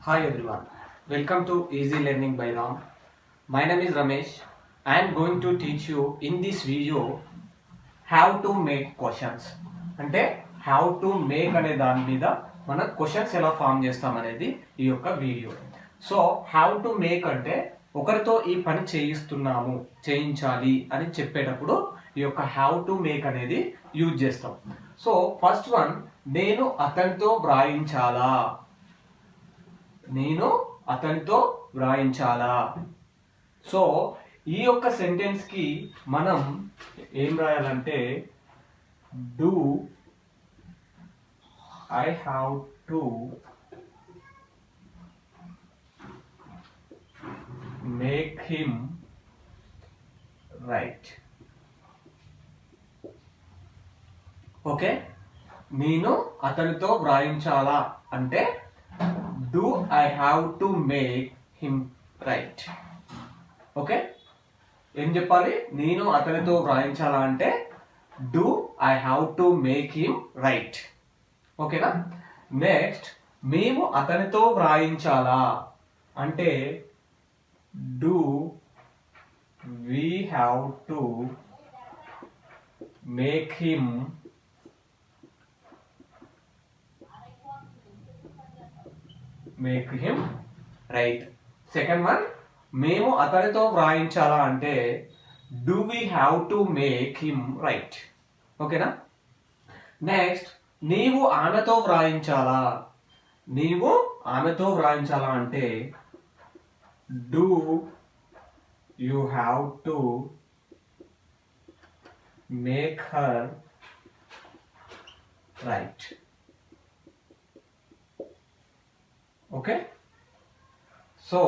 Hi everyone, welcome to Easy Learning by Ram. My name is Ramesh. I am going to teach you in this video how to make questions. అంటే how to make అనే దాని మీద మన questions ఎలా form చేస్తాం అనేది ఈ యొక్క video. So how to make అంటే ఒకరితో ఈ పని చేయిస్తున్నాము, చేయించాలి అని చెప్పేటప్పుడు ఈ యొక్క how to make అనేది యూజ్ చేస్తాం. సో ఫస్ట్ వన్, నేను అతనితో వ్రాయించాలా, నేను అతనితో వ్రాయించాలా. సో ఈ యొక్క సెంటెన్స్ కి మనం ఏం రాయాలంటే do I have to make him right. Okay, నేను అతనితో వ్రాయించాలా అంటే do I have to make him right. Okay, ఏం చెప్పాలి? నేను అతనితో వ్రాయించాలా అంటే do I have to make him right. ఓకేనా? నెక్స్ట్, మేము అతనితో వ్రాయించాలా అంటే do we have to make him right. Second one, మేము అతనితో వ్రాయించాలా అంటే do we have to make him right. ఓకేనా? నెక్స్ట్, నీవు ఆమెతో వ్రాయించాలా, నీవు ఆమెతో వ్రాయించాలా అంటే do you have to make her right. Okay, so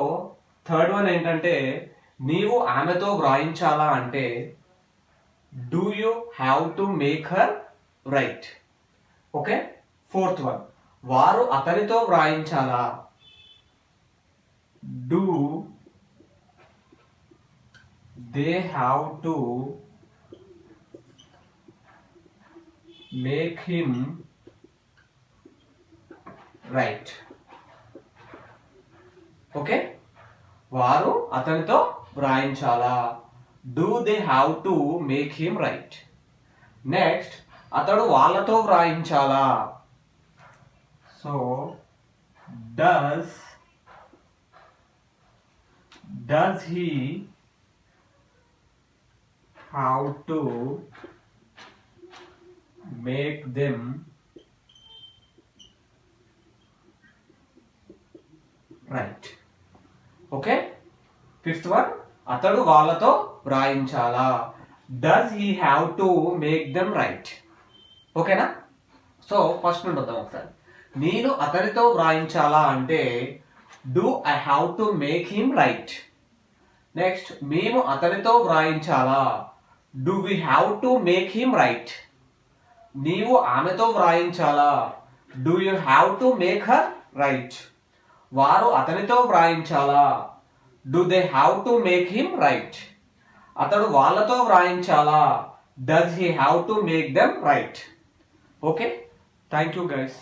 third one ఏంటంటే నీవు ఆమెతో వ్రాయించాలా అంటే do you have to make her right. Okay, fourth one, వారు అతనితో వ్రాయించాలా do they have to make him right. Okay, వారు అతనితో వ్రాయించాలా do they have to make him right. Next, అతడు వాళ్ళతో వ్రాయించాలా so does he have to make them right. Okay, fifth one, అతడు వాళ్ళతో వ్రాయించాలా does he have to make them right. ఓకేనా? సో ఫస్ట్ నుండి వద్దాం ఒకసారి. నేను అతనితో వ్రాయించాలా అంటే do I have to make him right. Next, మేము అతనితో వ్రాయించాలా do we have to make him right. నీవు ఆమెతో వ్రాయించాలా do you have to make her right. వారు అతనితో వ్రాయించాలా do they have to make him right. అతడు వాళ్ళతో వ్రాయించాలా does he have to make them right. Okay, thank you guys.